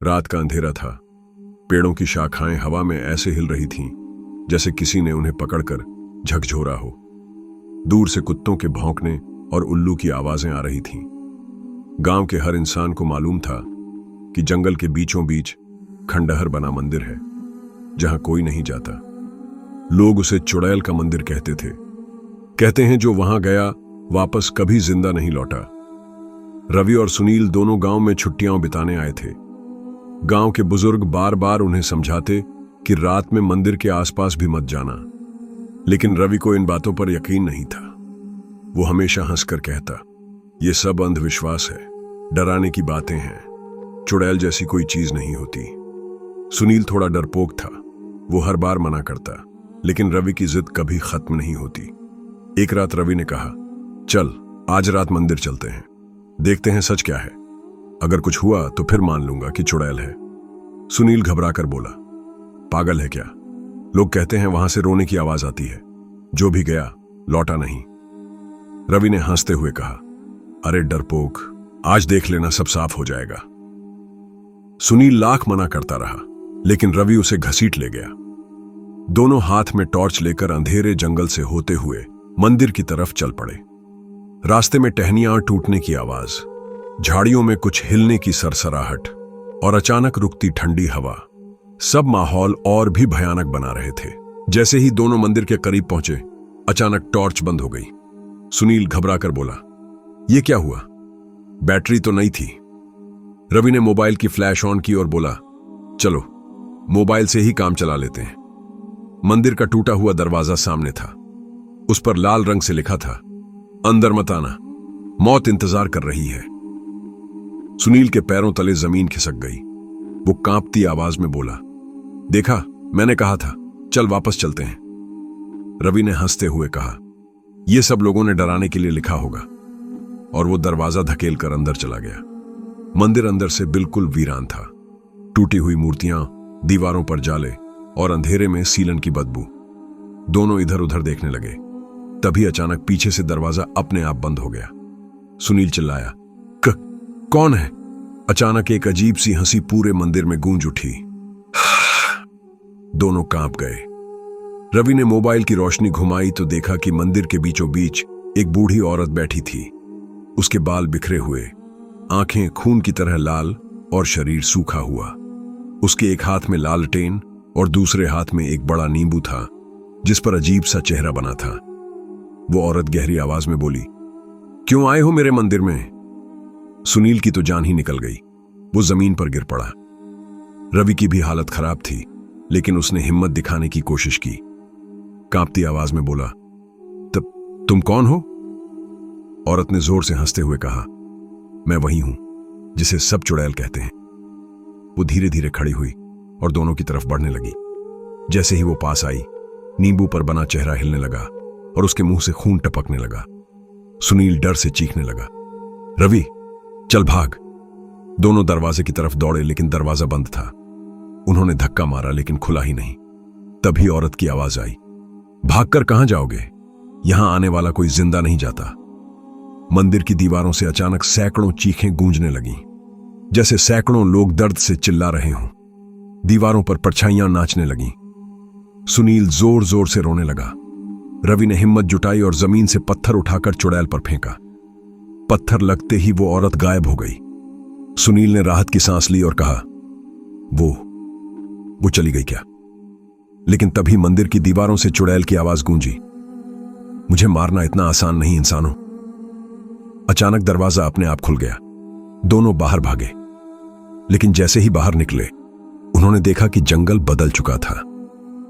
रात का अंधेरा था। पेड़ों की शाखाएं हवा में ऐसे हिल रही थीं जैसे किसी ने उन्हें पकड़कर झकझोरा हो। दूर से कुत्तों के भौंकने और उल्लू की आवाजें आ रही थीं। गांव के हर इंसान को मालूम था कि जंगल के बीचों बीच खंडहर बना मंदिर है जहां कोई नहीं जाता। लोग उसे चुड़ैल का मंदिर कहते थे। कहते हैं जो वहां गया वापस कभी जिंदा नहीं लौटा। रवि और सुनील दोनों गांव में छुट्टियां बिताने आए थे। गांव के बुजुर्ग बार बार उन्हें समझाते कि रात में मंदिर के आसपास भी मत जाना, लेकिन रवि को इन बातों पर यकीन नहीं था। वो हमेशा हंसकर कहता, ये सब अंधविश्वास है, डराने की बातें हैं, चुड़ैल जैसी कोई चीज नहीं होती। सुनील थोड़ा डरपोक था। वो हर बार मना करता, लेकिन रवि की जिद कभी खत्म नहीं होती। एक रात रवि ने कहा, चल आज रात मंदिर चलते हैं, देखते हैं सच क्या है। अगर कुछ हुआ तो फिर मान लूंगा कि चुड़ैल है। सुनील घबराकर बोला, पागल है क्या? लोग कहते हैं वहां से रोने की आवाज आती है। जो भी गया लौटा नहीं। रवि ने हंसते हुए कहा, अरे डरपोक, आज देख लेना सब साफ हो जाएगा। सुनील लाख मना करता रहा, लेकिन रवि उसे घसीट ले गया। दोनों हाथ में टॉर्च लेकर अंधेरे जंगल से होते हुए मंदिर की तरफ चल पड़े। रास्ते में टहनियां टूटने की आवाज, झाड़ियों में कुछ हिलने की सरसराहट और अचानक रुकती ठंडी हवा, सब माहौल और भी भयानक बना रहे थे। जैसे ही दोनों मंदिर के करीब पहुंचे, अचानक टॉर्च बंद हो गई। सुनील घबराकर बोला, यह क्या हुआ? बैटरी तो नहीं थी। रवि ने मोबाइल की फ्लैश ऑन की और बोला, चलो मोबाइल से ही काम चला लेते हैं। मंदिर का टूटा हुआ दरवाजा सामने था। उस पर लाल रंग से लिखा था, अंदर मत आना, मौत इंतजार कर रही है। सुनील के पैरों तले जमीन खिसक गई। वो कांपती आवाज में बोला, देखा, मैंने कहा था, चल वापस चलते हैं। रवि ने हंसते हुए कहा, यह सब लोगों ने डराने के लिए लिखा होगा। और वो दरवाजा धकेल कर अंदर चला गया। मंदिर अंदर से बिल्कुल वीरान था। टूटी हुई मूर्तियां, दीवारों पर जाले और अंधेरे में सीलन की बदबू। दोनों इधर उधर देखने लगे। तभी अचानक पीछे से दरवाजा अपने आप बंद हो गया। सुनील चिल्लाया, कौन है? अचानक एक अजीब सी हंसी पूरे मंदिर में गूंज उठी। दोनों कांप गए। रवि ने मोबाइल की रोशनी घुमाई तो देखा कि मंदिर के बीचों बीच एक बूढ़ी औरत बैठी थी। उसके बाल बिखरे हुए, आंखें खून की तरह लाल और शरीर सूखा हुआ। उसके एक हाथ में लालटेन और दूसरे हाथ में एक बड़ा नींबू था जिस पर अजीब सा चेहरा बना था। वो औरत गहरी आवाज में बोली, क्यों आए हो मेरे मंदिर में? सुनील की तो जान ही निकल गई। वो जमीन पर गिर पड़ा। रवि की भी हालत खराब थी, लेकिन उसने हिम्मत दिखाने की कोशिश की। कांपती आवाज में बोला, तब तुम कौन हो? औरत ने जोर से हंसते हुए कहा, मैं वही हूं जिसे सब चुड़ैल कहते हैं। वो धीरे धीरे खड़ी हुई और दोनों की तरफ बढ़ने लगी। जैसे ही वो पास आई, नींबू पर बना चेहरा हिलने लगा और उसके मुंह से खून टपकने लगा। सुनील डर से चीखने लगा, रवि चल भाग। दोनों दरवाजे की तरफ दौड़े, लेकिन दरवाजा बंद था। उन्होंने धक्का मारा, लेकिन खुला ही नहीं। तभी औरत की आवाज आई, भागकर कहां जाओगे? यहां आने वाला कोई जिंदा नहीं जाता। मंदिर की दीवारों से अचानक सैकड़ों चीखें गूंजने लगीं, जैसे सैकड़ों लोग दर्द से चिल्ला रहे हों। दीवारों पर परछाइयां नाचने लगीं। सुनील जोर जोर से रोने लगा। रवि ने हिम्मत जुटाई और जमीन से पत्थर उठाकर चुड़ैल पर फेंका। पत्थर लगते ही वो औरत गायब हो गई। सुनील ने राहत की सांस ली और कहा, वो चली गई क्या? लेकिन तभी मंदिर की दीवारों से चुड़ैल की आवाज गूंजी, मुझे मारना इतना आसान नहीं इंसानों। अचानक दरवाजा अपने आप खुल गया। दोनों बाहर भागे, लेकिन जैसे ही बाहर निकले, उन्होंने देखा कि जंगल बदल चुका था।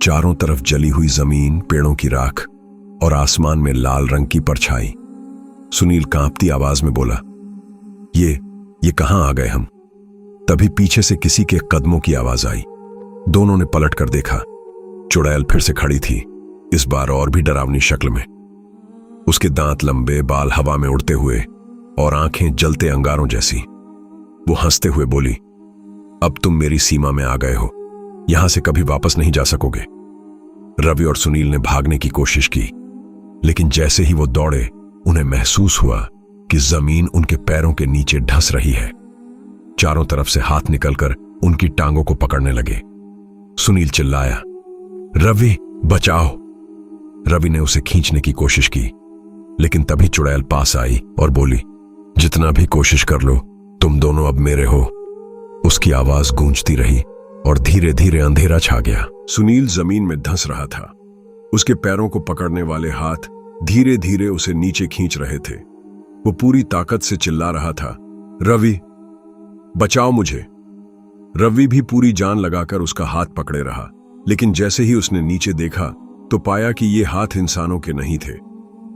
चारों तरफ जली हुई जमीन, पेड़ों की राख और आसमान में लाल रंग की परछाई। सुनील कांपती आवाज में बोला, ये कहां आ गए हम? तभी पीछे से किसी के कदमों की आवाज आई। दोनों ने पलट कर देखा। चुड़ैल फिर से खड़ी थी, इस बार और भी डरावनी शक्ल में। उसके दांत लंबे, बाल हवा में उड़ते हुए और आंखें जलते अंगारों जैसी। वो हंसते हुए बोली, अब तुम मेरी सीमा में आ गए हो, यहां से कभी वापस नहीं जा सकोगे। रवि और सुनील ने भागने की कोशिश की, लेकिन जैसे ही वो दौड़े, उन्हें महसूस हुआ कि जमीन उनके पैरों के नीचे ढस रही है। चारों तरफ से हाथ निकलकर उनकी टांगों को पकड़ने लगे। सुनील चिल्लाया, रवि बचाओ। रवि ने उसे खींचने की कोशिश की, लेकिन तभी चुड़ैल पास आई और बोली, जितना भी कोशिश कर लो, तुम दोनों अब मेरे हो। उसकी आवाज गूंजती रही और धीरे धीरे अंधेरा छा गया। सुनील जमीन में धंस रहा था। उसके पैरों को पकड़ने वाले हाथ धीरे धीरे उसे नीचे खींच रहे थे। वो पूरी ताकत से चिल्ला रहा था, रवि बचाओ मुझे। रवि भी पूरी जान लगाकर उसका हाथ पकड़े रहा, लेकिन जैसे ही उसने नीचे देखा तो पाया कि ये हाथ इंसानों के नहीं थे,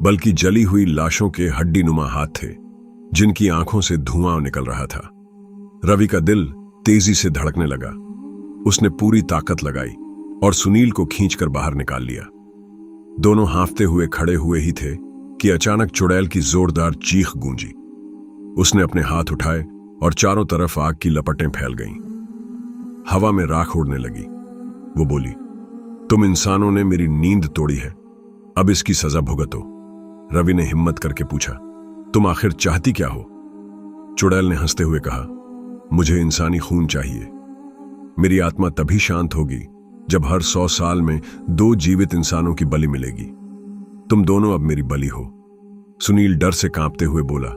बल्कि जली हुई लाशों के हड्डीनुमा हाथ थे, जिनकी आंखों से धुआं निकल रहा था। रवि का दिल तेजी से धड़कने लगा। उसने पूरी ताकत लगाई और सुनील को खींचकर बाहर निकाल लिया। दोनों हांफते हुए खड़े हुए ही थे कि अचानक चुड़ैल की जोरदार चीख गूंजी। उसने अपने हाथ उठाए और चारों तरफ आग की लपटें फैल गईं। हवा में राख उड़ने लगी। वो बोली, तुम इंसानों ने मेरी नींद तोड़ी है, अब इसकी सजा भुगतो। रवि ने हिम्मत करके पूछा, तुम आखिर चाहती क्या हो? चुड़ैल ने हंसते हुए कहा, मुझे इंसानी खून चाहिए। मेरी आत्मा तभी शांत होगी जब हर 100 साल में 2 जीवित इंसानों की बलि मिलेगी। तुम दोनों अब मेरी बलि हो। सुनील डर से कांपते हुए बोला,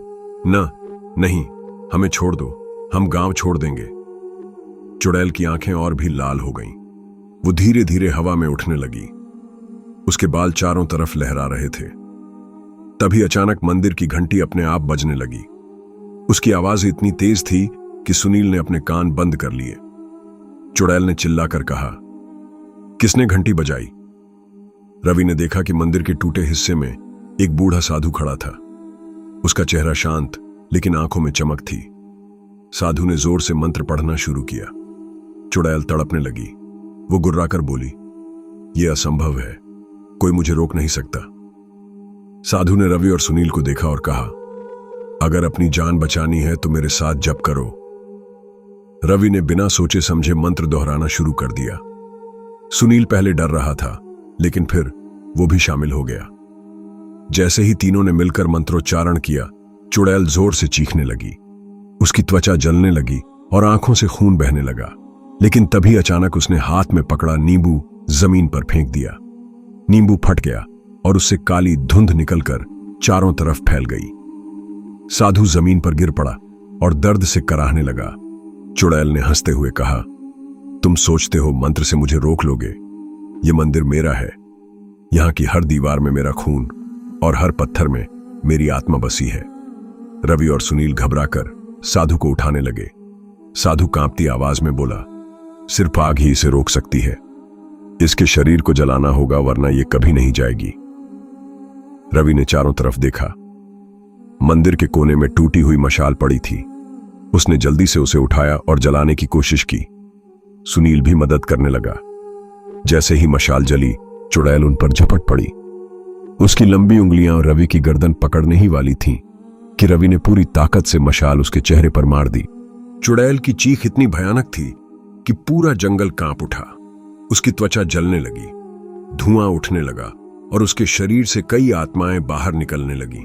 नहीं, हमें छोड़ दो, हम गांव छोड़ देंगे। चुड़ैल की आंखें और भी लाल हो गईं। वो धीरे धीरे हवा में उठने लगी। उसके बाल चारों तरफ लहरा रहे थे। तभी अचानक मंदिर की घंटी अपने आप बजने लगी। उसकी आवाज इतनी तेज थी कि सुनील ने अपने कान बंद कर लिए। चुड़ैल ने चिल्लाकर कहा, किसने घंटी बजाई? रवि ने देखा कि मंदिर के टूटे हिस्से में एक बूढ़ा साधु खड़ा था। उसका चेहरा शांत लेकिन आंखों में चमक थी। साधु ने जोर से मंत्र पढ़ना शुरू किया। चुड़ैल तड़पने लगी। वो गुर्राकर बोली, यह असंभव है, कोई मुझे रोक नहीं सकता। साधु ने रवि और सुनील को देखा और कहा, अगर अपनी जान बचानी है तो मेरे साथ जप करो। रवि ने बिना सोचे समझे मंत्र दोहराना शुरू कर दिया। सुनील पहले डर रहा था, लेकिन फिर वो भी शामिल हो गया। जैसे ही तीनों ने मिलकर मंत्रोच्चारण किया, चुड़ैल जोर से चीखने लगी। उसकी त्वचा जलने लगी और आंखों से खून बहने लगा। लेकिन तभी अचानक उसने हाथ में पकड़ा नींबू जमीन पर फेंक दिया। नींबू फट गया और उससे काली धुंध निकलकर चारों तरफ फैल गई। साधु जमीन पर गिर पड़ा और दर्द से कराहने लगा। चुड़ैल ने हंसते हुए कहा, तुम सोचते हो मंत्र से मुझे रोक लोगे? यह मंदिर मेरा है। यहां की हर दीवार में मेरा खून और हर पत्थर में मेरी आत्मा बसी है। रवि और सुनील घबराकर साधु को उठाने लगे। साधु कांपती आवाज में बोला, सिर्फ आग ही इसे रोक सकती है। इसके शरीर को जलाना होगा, वरना यह कभी नहीं जाएगी। रवि ने चारों तरफ देखा। मंदिर के कोने में टूटी हुई मशाल पड़ी थी। उसने जल्दी से उसे उठाया और जलाने की कोशिश की। सुनील भी मदद करने लगा। जैसे ही मशाल जली, चुड़ैल उन पर झपट पड़ी। उसकी लंबी उंगलियां रवि की गर्दन पकड़ने ही वाली थीं कि रवि ने पूरी ताकत से मशाल उसके चेहरे पर मार दी। चुड़ैल की चीख इतनी भयानक थी कि पूरा जंगल कांप उठा। उसकी त्वचा जलने लगी, धुआं उठने लगा और उसके शरीर से कई आत्माएं बाहर निकलने लगीं।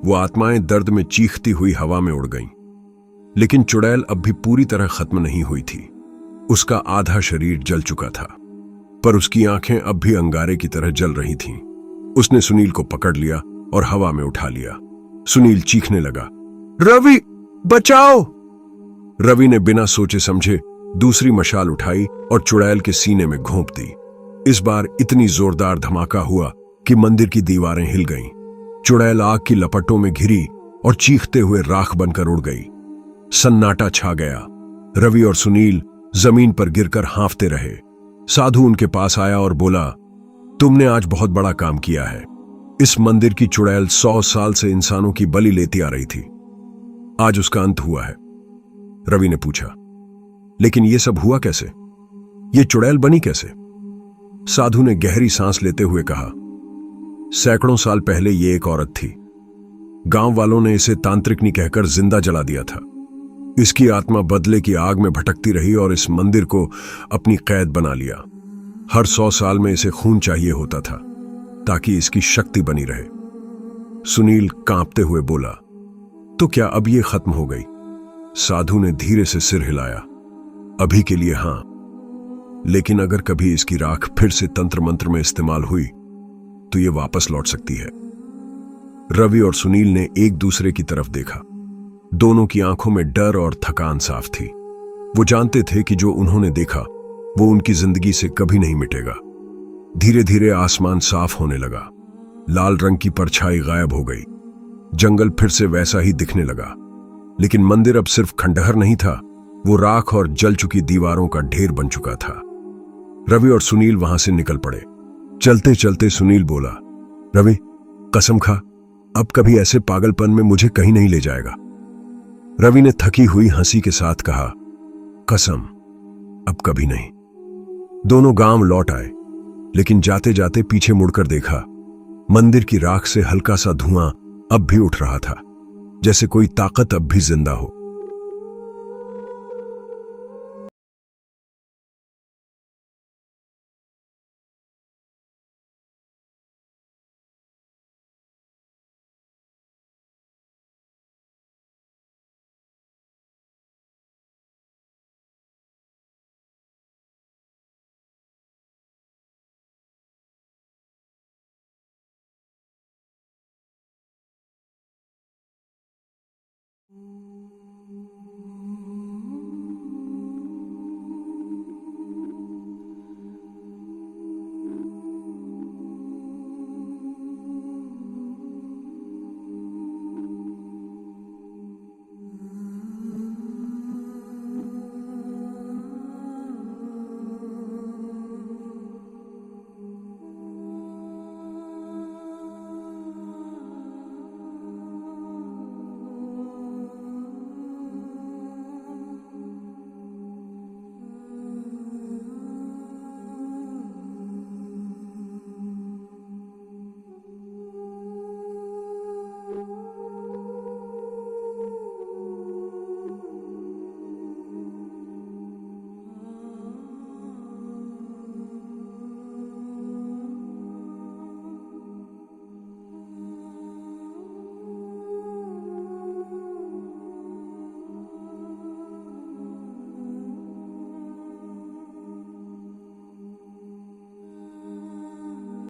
वो आत्माएं दर्द में चीखती हुई हवा में उड़ गईं। लेकिन चुड़ैल अब भी पूरी तरह खत्म नहीं हुई थी। उसका आधा शरीर जल चुका था, पर उसकी आंखें अब भी अंगारे की तरह जल रही थीं। उसने सुनील को पकड़ लिया और हवा में उठा लिया। सुनील चीखने लगा, रवि बचाओ। रवि ने बिना सोचे समझे दूसरी मशाल उठाई और चुड़ैल के सीने में घोंप दी। इस बार इतनी जोरदार धमाका हुआ कि मंदिर की दीवारें हिल गईं। चुड़ैल आग की लपटों में घिरी और चीखते हुए राख बनकर उड़ गई। सन्नाटा छा गया। रवि और सुनील जमीन पर गिरकर हांफते रहे। साधु उनके पास आया और बोला, तुमने आज बहुत बड़ा काम किया है। इस मंदिर की चुड़ैल 100 साल से इंसानों की बलि लेती आ रही थी। आज उसका अंत हुआ है। रवि ने पूछा, लेकिन यह सब हुआ कैसे? यह चुड़ैल बनी कैसे? साधु ने गहरी सांस लेते हुए कहा, सैकड़ों साल पहले यह एक औरत थी। गांव वालों ने इसे तांत्रिकनी कहकर जिंदा जला दिया था। इसकी आत्मा बदले की आग में भटकती रही और इस मंदिर को अपनी कैद बना लिया। हर 100 साल में इसे खून चाहिए होता था ताकि इसकी शक्ति बनी रहे। सुनील कांपते हुए बोला, तो क्या अब यह खत्म हो गई? साधु ने धीरे से सिर हिलाया। अभी के लिए हां, लेकिन अगर कभी इसकी राख फिर से तंत्र मंत्र में इस्तेमाल हुई तो ये वापस लौट सकती है। रवि और सुनील ने एक दूसरे की तरफ देखा। दोनों की आंखों में डर और थकान साफ थी। वो जानते थे कि जो उन्होंने देखा वो उनकी जिंदगी से कभी नहीं मिटेगा। धीरे धीरे आसमान साफ होने लगा। लाल रंग की परछाई गायब हो गई। जंगल फिर से वैसा ही दिखने लगा, लेकिन मंदिर अब सिर्फ खंडहर नहीं था, वो राख और जल चुकी दीवारों का ढेर बन चुका था। रवि और सुनील वहां से निकल पड़े। चलते चलते सुनील बोला, रवि, कसम खा, अब कभी ऐसे पागलपन में मुझे कहीं नहीं ले जाएगा। रवि ने थकी हुई हंसी के साथ कहा, कसम, अब कभी नहीं। दोनों गांव लौट आए, लेकिन जाते जाते पीछे मुड़कर देखा। मंदिर की राख से हल्का सा धुआं अब भी उठ रहा था, जैसे कोई ताकत अब भी जिंदा हो।